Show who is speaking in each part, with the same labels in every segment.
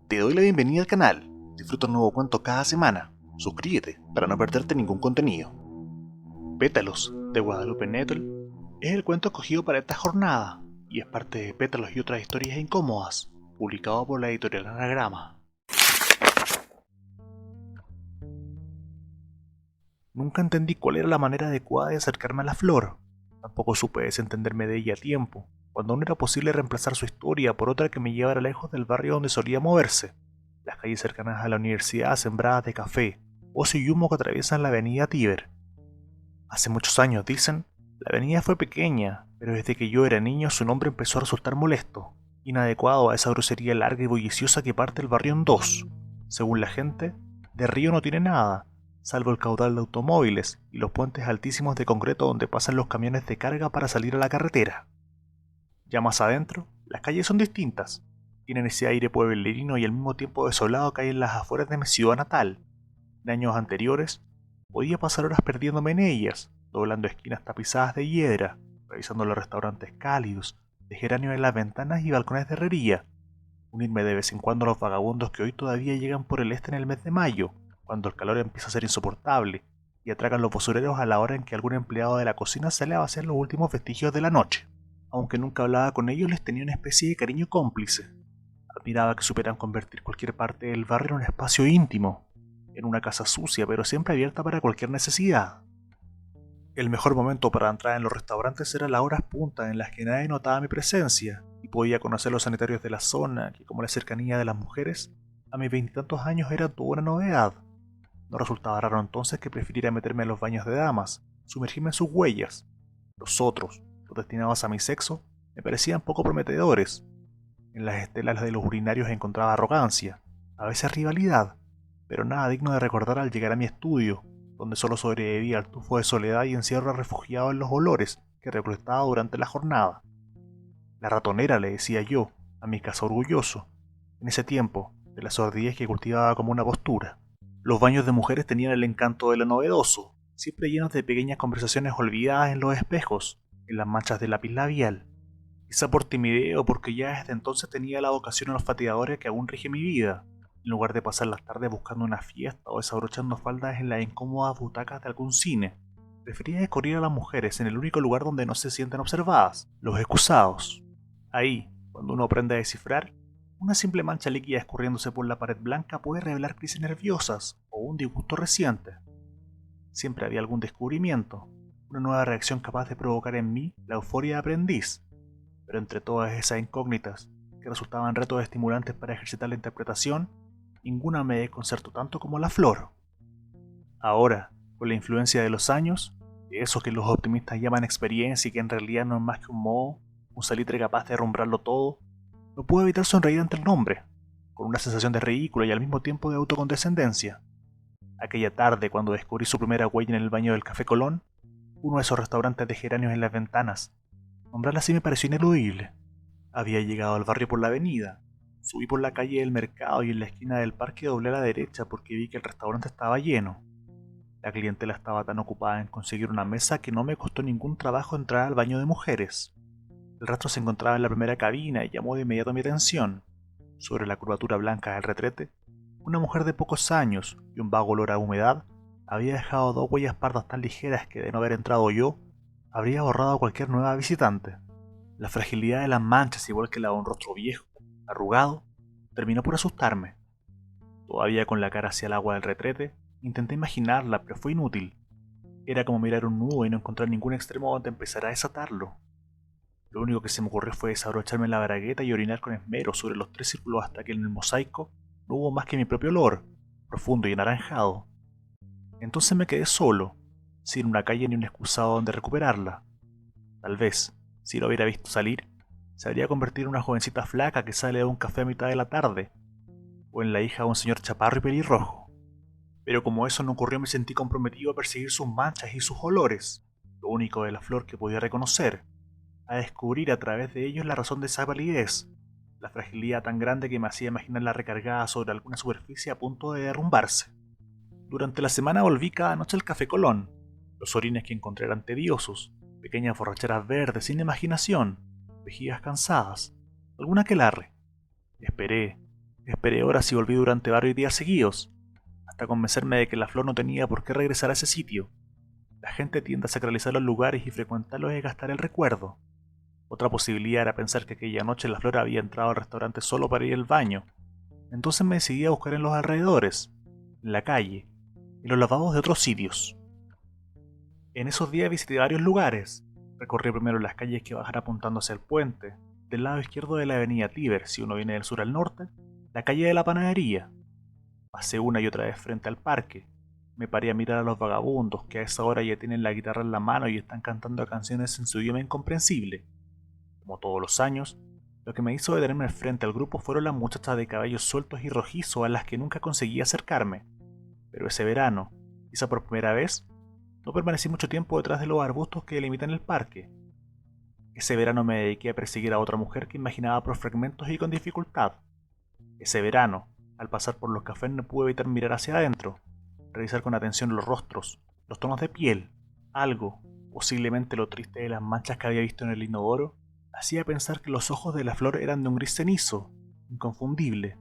Speaker 1: Te doy la bienvenida al canal. Disfruta un nuevo cuento cada semana. Suscríbete para no perderte ningún contenido. Pétalos, de Guadalupe Nettle, es el cuento escogido para esta jornada y es parte de Pétalos y otras historias incómodas, publicado por la editorial Anagrama. Nunca entendí cuál era la manera adecuada de acercarme a la flor. Tampoco supe desentenderme de ella a tiempo, cuando aún era posible reemplazar su historia por otra que me llevara lejos del barrio donde solía moverse. Las calles cercanas a la universidad sembradas de café, ocio y humo que atraviesan la avenida Tíber. Hace muchos años, dicen, la avenida fue pequeña, pero desde que yo era niño su nombre empezó a resultar molesto, inadecuado a esa grosería larga y bulliciosa que parte el barrio en dos. Según la gente, de río no tiene nada, salvo el caudal de automóviles y los puentes altísimos de concreto donde pasan los camiones de carga para salir a la carretera. Ya más adentro, las calles son distintas. Tienen ese aire pueblerino y al mismo tiempo desolado que hay en las afueras de mi ciudad natal. En años anteriores, podía pasar horas perdiéndome en ellas, doblando esquinas tapizadas de hiedra, revisando los restaurantes cálidos, de geranio en las ventanas y balcones de herrería. Unirme de vez en cuando a los vagabundos que hoy todavía llegan por el este en el mes de mayo, cuando el calor empieza a ser insoportable, y atracan los basureros a la hora en que algún empleado de la cocina sale a vaciar los últimos vestigios de la noche. Aunque nunca hablaba con ellos, les tenía una especie de cariño cómplice. Admiraba que supieran convertir cualquier parte del barrio en un espacio íntimo, en una casa sucia pero siempre abierta para cualquier necesidad. El mejor momento para entrar en los restaurantes era las horas punta en las que nadie notaba mi presencia y podía conocer los sanitarios de la zona, que como la cercanía de las mujeres, a mis veintitantos años era toda una novedad. No resultaba raro entonces que prefiriera meterme en los baños de damas, sumergirme en sus huellas. Los otros, los destinados a mi sexo, me parecían poco prometedores. En las estelas de los urinarios encontraba arrogancia, a veces rivalidad, pero nada digno de recordar al llegar a mi estudio, donde solo sobrevivía al tufo de soledad y encierro refugiado en los olores que recolectaba durante la jornada. La ratonera, le decía yo, a mi casa orgulloso, en ese tiempo, de la sordidez que cultivaba como una postura. Los baños de mujeres tenían el encanto de lo novedoso, siempre llenos de pequeñas conversaciones olvidadas en los espejos, en las manchas de lápiz labial. Quizá por timidez o porque ya desde entonces tenía la vocación olfateadora que aún rige mi vida, en lugar de pasar las tardes buscando una fiesta o desabrochando faldas en las incómodas butacas de algún cine. Prefería descubrir a las mujeres en el único lugar donde no se sienten observadas, los excusados. Ahí, cuando uno aprende a descifrar, una simple mancha líquida escurriéndose por la pared blanca puede revelar crisis nerviosas o un disgusto reciente. Siempre había algún descubrimiento, una nueva reacción capaz de provocar en mí la euforia de aprendiz. Pero entre todas esas incógnitas, que resultaban retos estimulantes para ejercitar la interpretación, ninguna me desconcertó tanto como la flor. Ahora, con la influencia de los años, de eso que los optimistas llaman experiencia y que en realidad no es más que un moho, un salitre capaz de derrumbarlo todo, no puedo evitar sonreír ante el nombre, con una sensación de ridículo y al mismo tiempo de autocondescendencia. Aquella tarde, cuando descubrí su primera huella en el baño del Café Colón, uno de esos restaurantes de geranios en las ventanas, nombrarla así me pareció ineludible. Había llegado al barrio por la avenida, subí por la calle del mercado y en la esquina del parque doblé a la derecha porque vi que el restaurante estaba lleno. La clientela estaba tan ocupada en conseguir una mesa que no me costó ningún trabajo entrar al baño de mujeres. El rastro se encontraba en la primera cabina y llamó de inmediato mi atención. Sobre la curvatura blanca del retrete, una mujer de pocos años y un vago olor a humedad había dejado dos huellas pardas tan ligeras que, de no haber entrado yo, habría borrado a cualquier nueva visitante. La fragilidad de las manchas, igual que la de un rostro viejo, arrugado, terminó por asustarme. Todavía con la cara hacia el agua del retrete, intenté imaginarla, pero fue inútil. Era como mirar un nudo y no encontrar ningún extremo donde empezar a desatarlo. Lo único que se me ocurrió fue desabrocharme la bragueta y orinar con esmero sobre los tres círculos hasta que en el mosaico no hubo más que mi propio olor, profundo y anaranjado. Entonces me quedé solo, sin una calle ni un excusado donde recuperarla. Tal vez, si lo hubiera visto salir, se habría convertido en una jovencita flaca que sale de un café a mitad de la tarde, o en la hija de un señor chaparro y pelirrojo. Pero como eso no ocurrió, me sentí comprometido a perseguir sus manchas y sus olores, lo único de la flor que podía reconocer, a descubrir a través de ellos la razón de esa palidez, la fragilidad tan grande que me hacía imaginarla recargada sobre alguna superficie a punto de derrumbarse. Durante la semana volví cada noche al Café Colón. Los orines que encontré eran tediosos, pequeñas borracheras verdes sin imaginación, vejigas cansadas, algún aquelarre. Esperé, Esperé horas y volví durante varios días seguidos, hasta convencerme de que la flor no tenía por qué regresar a ese sitio. La gente tiende a sacralizar los lugares y frecuentarlos es gastar el recuerdo. Otra posibilidad era pensar que aquella noche la flor había entrado al restaurante solo para ir al baño. Entonces me decidí a buscar en los alrededores, en la calle, en los lavabos de otros sitios. En esos días visité varios lugares. Recorrí primero las calles que bajan apuntando hacia el puente, del lado izquierdo de la avenida Tíber, si uno viene del sur al norte, la calle de la panadería. Pasé una y otra vez frente al parque. Me paré a mirar a los vagabundos que a esa hora ya tienen la guitarra en la mano y están cantando canciones en su idioma incomprensible. Como todos los años, lo que me hizo detenerme frente al grupo fueron las muchachas de cabellos sueltos y rojizos a las que nunca conseguí acercarme. Pero ese verano, quizá por primera vez, no permanecí mucho tiempo detrás de los arbustos que delimitan el parque. Ese verano me dediqué a perseguir a otra mujer que imaginaba por fragmentos y con dificultad. Ese verano, al pasar por los cafés no pude evitar mirar hacia adentro, revisar con atención los rostros, los tonos de piel, algo, posiblemente lo triste de las manchas que había visto en el inodoro, hacía pensar que los ojos de la flor eran de un gris cenizo, inconfundible.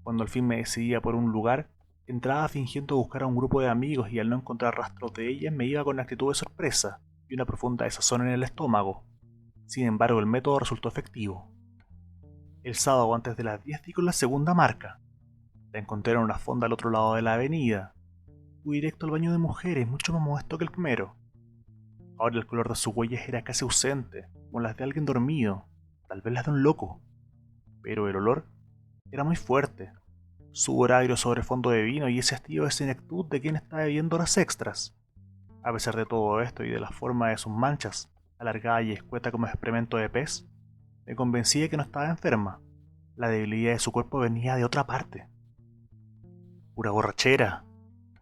Speaker 1: Cuando al fin me decidía por un lugar, entraba fingiendo buscar a un grupo de amigos y al no encontrar rastros de ella me iba con actitud de sorpresa y una profunda desazón en el estómago. Sin embargo, el método resultó efectivo. El sábado antes de las 10 di con la segunda marca. La encontré en una fonda al otro lado de la avenida. Fui directo al baño de mujeres, mucho más modesto que el primero. Ahora el color de sus huellas era casi ausente, como las de alguien dormido, tal vez las de un loco. Pero el olor era muy fuerte. Sudor agrio sobre fondo de vino y ese hastío de senectud de quien está bebiendo horas extras. A pesar de todo esto y de la forma de sus manchas, alargada y escueta como excremento de pez, me convencí de que no estaba enferma. La debilidad de su cuerpo venía de otra parte. Pura borrachera,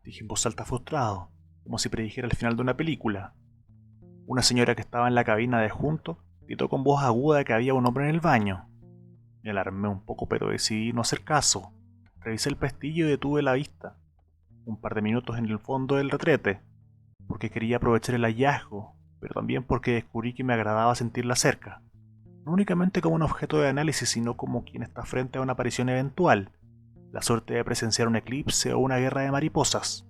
Speaker 1: dije en voz alta frustrado, como si predijera el final de una película. Una señora que estaba en la cabina de junto gritó con voz aguda que había un hombre en el baño. Me alarmé un poco, pero decidí no hacer caso. Revisé el pestillo y detuve la vista. Un par de minutos en el fondo del retrete, porque quería aprovechar el hallazgo, pero también porque descubrí que me agradaba sentirla cerca. No únicamente como un objeto de análisis, sino como quien está frente a una aparición eventual, la suerte de presenciar un eclipse o una guerra de mariposas.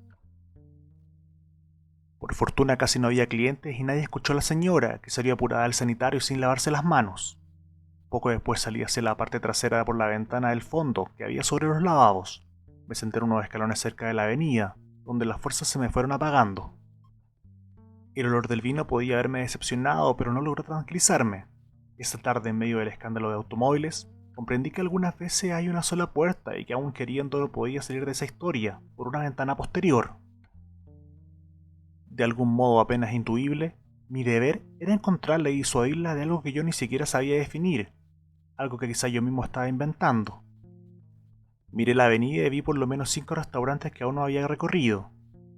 Speaker 1: Por fortuna casi no había clientes y nadie escuchó a la señora, que salió apurada al sanitario sin lavarse las manos. Poco después salí hacia la parte trasera por la ventana del fondo que había sobre los lavabos. Me senté en unos escalones cerca de la avenida, donde las fuerzas se me fueron apagando. El olor del vino podía haberme decepcionado, pero no logró tranquilizarme. Esa tarde, en medio del escándalo de automóviles, comprendí que algunas veces hay una sola puerta y que aún queriéndolo podía salir de esa historia por una ventana posterior. De algún modo apenas intuible, mi deber era encontrarla y disuadirla de algo que yo ni siquiera sabía definir, algo que quizá yo mismo estaba inventando. Miré la avenida y vi por lo menos 5 restaurantes que aún no había recorrido.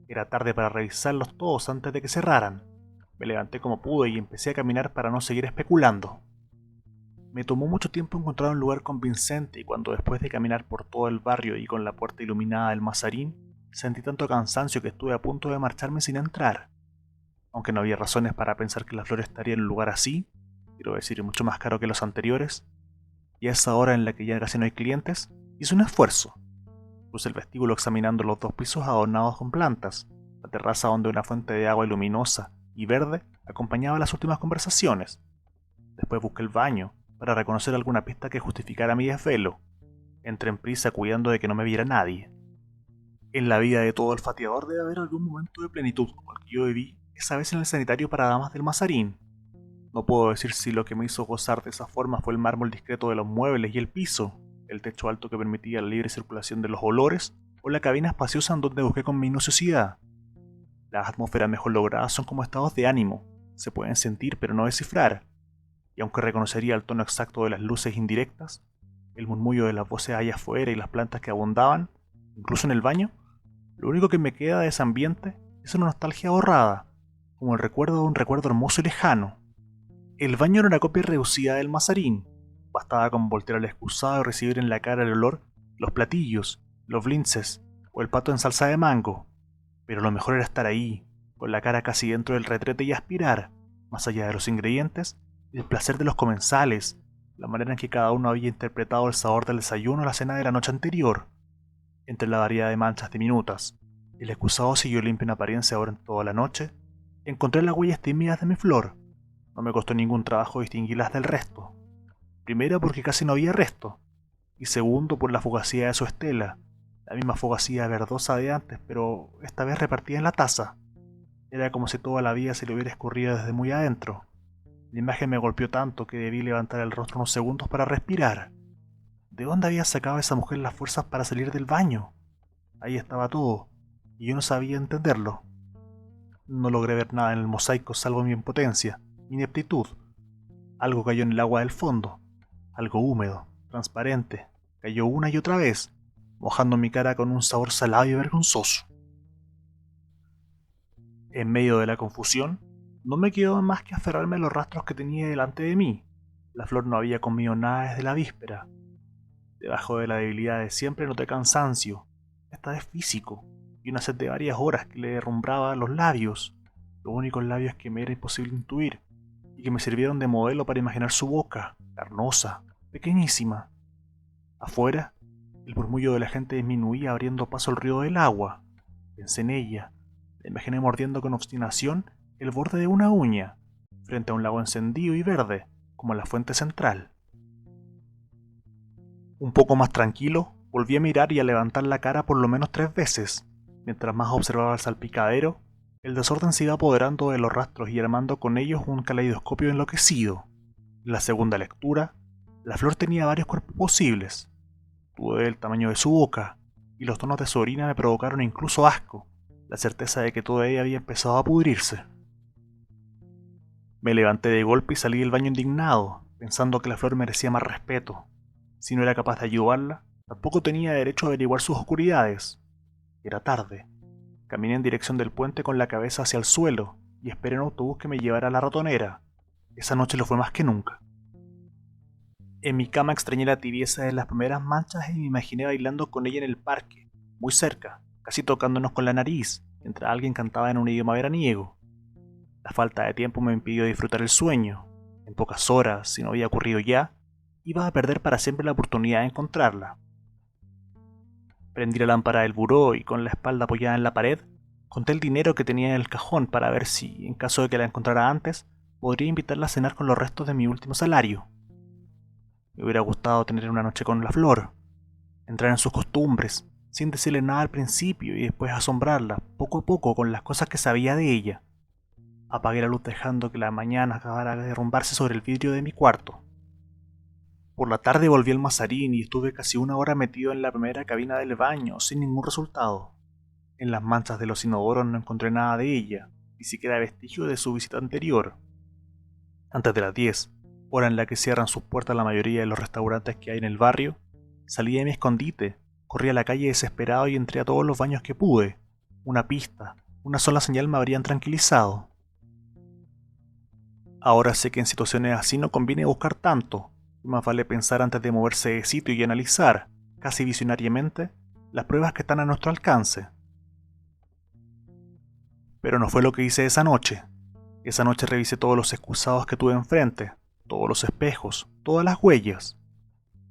Speaker 1: Era tarde para revisarlos todos antes de que cerraran. Me levanté como pude y empecé a caminar para no seguir especulando. Me tomó mucho tiempo encontrar un lugar convincente y cuando después de caminar por todo el barrio y con la puerta iluminada del Mazarín, sentí tanto cansancio que estuve a punto de marcharme sin entrar. Aunque no había razones para pensar que la flor estaría en un lugar así, quiero decir mucho más caro que los anteriores, y a esa hora en la que ya casi no hay clientes, hice un esfuerzo. Crucé el vestíbulo examinando los 2 pisos adornados con plantas, la terraza donde una fuente de agua luminosa y verde acompañaba las últimas conversaciones. Después busqué el baño, para reconocer alguna pista que justificara mi desvelo. Entré en prisa cuidando de que no me viera nadie. En la vida de todo olfateador debe haber algún momento de plenitud como el que yo viví esa vez en el sanitario para damas del Mazarín. No puedo decir si lo que me hizo gozar de esa forma fue el mármol discreto de los muebles y el piso, el techo alto que permitía la libre circulación de los olores, o la cabina espaciosa en donde busqué con minuciosidad. Las atmósferas mejor logradas son como estados de ánimo, se pueden sentir pero no descifrar, y aunque reconocería el tono exacto de las luces indirectas, el murmullo de las voces allá afuera y las plantas que abundaban, incluso en el baño, lo único que me queda de ese ambiente es una nostalgia borrada, como el recuerdo de un recuerdo hermoso y lejano. El baño era una copia reducida del Mazarín. Bastaba con voltear al excusado y recibir en la cara el olor, los platillos, los blintzes o el pato en salsa de mango. Pero lo mejor era estar ahí, con la cara casi dentro del retrete y aspirar, más allá de los ingredientes, el placer de los comensales, la manera en que cada uno había interpretado el sabor del desayuno o la cena de la noche anterior. Entre la variedad de manchas diminutas, el excusado siguió limpio en apariencia ahora en toda la noche, encontré las huellas tímidas de mi flor. No me costó ningún trabajo distinguirlas del resto. Primero porque casi no había resto, y segundo por la fugacidad de su estela, la misma fugacidad verdosa de antes, pero esta vez repartida en la taza. Era como si toda la vida se le hubiera escurrido desde muy adentro. La imagen me golpeó tanto que debí levantar el rostro unos segundos para respirar. ¿De dónde había sacado esa mujer las fuerzas para salir del baño? Ahí estaba todo, y yo no sabía entenderlo. No logré ver nada en el mosaico salvo mi impotencia, mi ineptitud. Algo cayó en el agua del fondo, algo húmedo, transparente, cayó una y otra vez, mojando mi cara con un sabor salado y vergonzoso. En medio de la confusión, no me quedó más que aferrarme a los rastros que tenía delante de mí. La flor no había comido nada desde la víspera. Debajo de la debilidad de siempre noté cansancio, esta vez físico, y una sed de varias horas que le derrumbraba los labios, los únicos labios que me era imposible intuir, y que me sirvieron de modelo para imaginar su boca, carnosa, pequeñísima. Afuera, el murmullo de la gente disminuía abriendo paso al río del agua. Pensé en ella, la imaginé mordiendo con obstinación el borde de una uña, frente a un lago encendido y verde, como la fuente central. Un poco más tranquilo, volví a mirar y a levantar la cara por lo menos 3 veces. Mientras más observaba el salpicadero, el desorden se iba apoderando de los rastros y armando con ellos un caleidoscopio enloquecido. En la segunda lectura, la flor tenía varios cuerpos posibles. Tuve el tamaño de su boca, y los tonos de su orina me provocaron incluso asco, la certeza de que toda ella había empezado a pudrirse. Me levanté de golpe y salí del baño indignado, pensando que la flor merecía más respeto. Si no era capaz de ayudarla, tampoco tenía derecho a averiguar sus oscuridades. Era tarde. Caminé en dirección del puente con la cabeza hacia el suelo y esperé un autobús que me llevara a la ratonera. Esa noche lo fue más que nunca. En mi cama extrañé la tibieza de las primeras manchas y me imaginé bailando con ella en el parque, muy cerca, casi tocándonos con la nariz, mientras alguien cantaba en un idioma veraniego. La falta de tiempo me impidió disfrutar el sueño. En pocas horas, si no había ocurrido ya, iba a perder para siempre la oportunidad de encontrarla. Prendí la lámpara del buró y con la espalda apoyada en la pared, conté el dinero que tenía en el cajón para ver si, en caso de que la encontrara antes, podría invitarla a cenar con los restos de mi último salario. Me hubiera gustado tener una noche con la flor, entrar en sus costumbres, sin decirle nada al principio y después asombrarla, poco a poco, con las cosas que sabía de ella. Apagué la luz dejando que la mañana acabara de derrumbarse sobre el vidrio de mi cuarto. Por la tarde volví al Mazarín y estuve casi 1 hora metido en la primera cabina del baño, sin ningún resultado. En las manchas de los inodoros no encontré nada de ella, ni siquiera vestigio de su visita anterior. Antes de las 10, hora en la que cierran sus puertas la mayoría de los restaurantes que hay en el barrio, salí de mi escondite, corrí a la calle desesperado y entré a todos los baños que pude. Una pista, una sola señal me habrían tranquilizado. Ahora sé que en situaciones así no conviene buscar tanto, y más vale pensar antes de moverse de sitio y analizar, casi visionariamente, las pruebas que están a nuestro alcance. Pero no fue lo que hice esa noche. Esa noche revisé todos los excusados que tuve enfrente, todos los espejos, todas las huellas.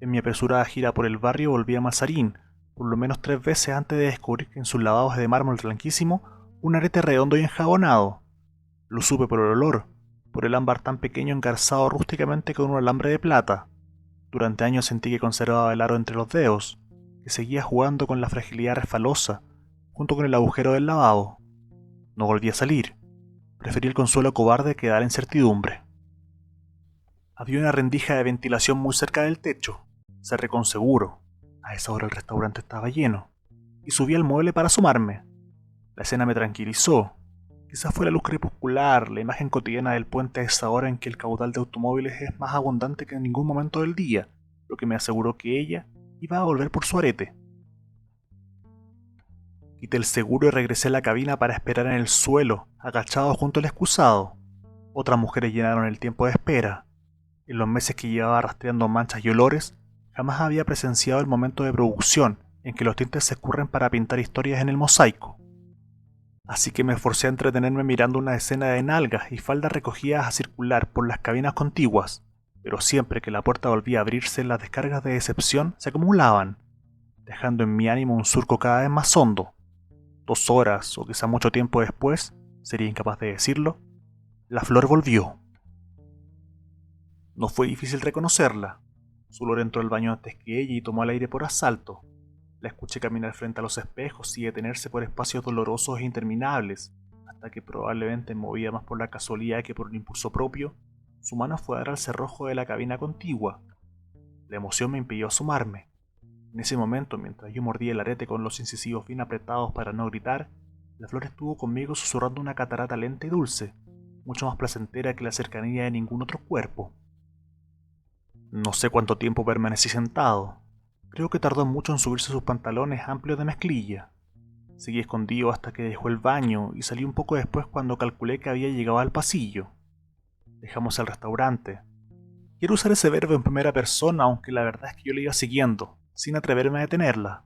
Speaker 1: En mi apresurada gira por el barrio volví a Mazarín, por lo menos 3 veces antes de descubrir que en sus lavados de mármol blanquísimo un arete redondo y enjabonado. Lo supe por el olor, por el ámbar tan pequeño engarzado rústicamente con un alambre de plata. Durante años sentí que conservaba el aro entre los dedos, que seguía jugando con la fragilidad resbalosa, junto con el agujero del lavabo. No volví a salir. Preferí el consuelo cobarde que da la incertidumbre. Había una rendija de ventilación muy cerca del techo. Cerré con seguro. A esa hora el restaurante estaba lleno. Y subí al mueble para asomarme. La escena me tranquilizó. Quizás fue la luz crepuscular, la imagen cotidiana del puente a esa hora en que el caudal de automóviles es más abundante que en ningún momento del día, lo que me aseguró que ella iba a volver por su arete. Quité el seguro y regresé a la cabina para esperar en el suelo, agachado junto al excusado. Otras mujeres llenaron el tiempo de espera. En los meses que llevaba rastreando manchas y olores, jamás había presenciado el momento de producción en que los tintes se escurren para pintar historias en el mosaico. Así que me esforcé a entretenerme mirando una escena de nalgas y faldas recogidas a circular por las cabinas contiguas, pero siempre que la puerta volvía a abrirse, las descargas de decepción se acumulaban, dejando en mi ánimo un surco cada vez más hondo. 2 horas, o quizá mucho tiempo después, sería incapaz de decirlo, la flor volvió. No fue difícil reconocerla. Su olor entró al baño antes que ella y tomó el aire por asalto. La escuché caminar frente a los espejos y detenerse por espacios dolorosos e interminables, hasta que, probablemente movida más por la casualidad que por el impulso propio, su mano fue a dar al cerrojo de la cabina contigua. La emoción me impidió asomarme. En ese momento, mientras yo mordía el arete con los incisivos bien apretados para no gritar, la flor estuvo conmigo susurrando una catarata lenta y dulce, mucho más placentera que la cercanía de ningún otro cuerpo. No sé cuánto tiempo permanecí sentado. Creo que tardó mucho en subirse sus pantalones amplios de mezclilla. Seguí escondido hasta que dejó el baño y salí un poco después cuando calculé que había llegado al pasillo. Dejamos el restaurante. Quiero usar ese verbo en primera persona, aunque la verdad es que yo la iba siguiendo, sin atreverme a detenerla.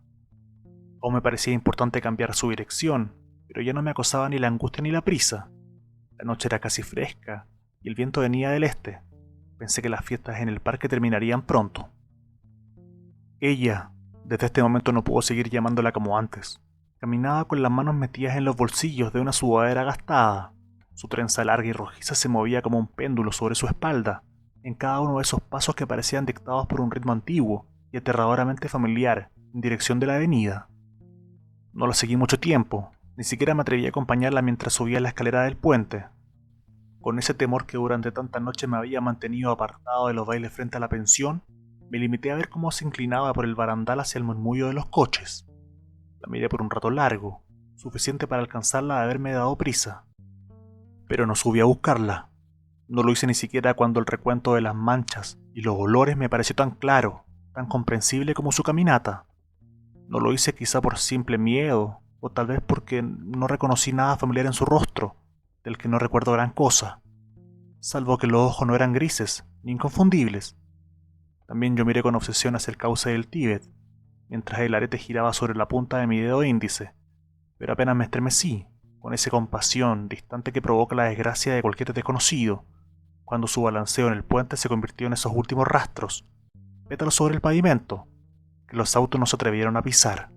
Speaker 1: Aún me parecía importante cambiar su dirección, pero ya no me acosaba ni la angustia ni la prisa. La noche era casi fresca y el viento venía del este. Pensé que las fiestas en el parque terminarían pronto. Ella, desde este momento no pudo seguir llamándola como antes. Caminaba con las manos metidas en los bolsillos de una sudadera gastada. Su trenza larga y rojiza se movía como un péndulo sobre su espalda, en cada uno de esos pasos que parecían dictados por un ritmo antiguo y aterradoramente familiar, en dirección de la avenida. No la seguí mucho tiempo, ni siquiera me atreví a acompañarla mientras subía la escalera del puente. Con ese temor que durante tantas noches me había mantenido apartado de los bailes frente a la pensión, me limité a ver cómo se inclinaba por el barandal hacia el murmullo de los coches. La miré por un rato largo, suficiente para alcanzarla de haberme dado prisa. Pero no subí a buscarla. No lo hice ni siquiera cuando el recuento de las manchas y los olores me pareció tan claro, tan comprensible como su caminata. No lo hice quizá por simple miedo, o tal vez porque no reconocí nada familiar en su rostro, del que no recuerdo gran cosa, salvo que los ojos no eran grises, ni inconfundibles. También yo miré con obsesión hacia el cauce del Tíbet, mientras el arete giraba sobre la punta de mi dedo índice, pero apenas me estremecí, con esa compasión distante que provoca la desgracia de cualquier desconocido, cuando su balanceo en el puente se convirtió en esos últimos rastros, pétalos sobre el pavimento, que los autos no se atrevieron a pisar.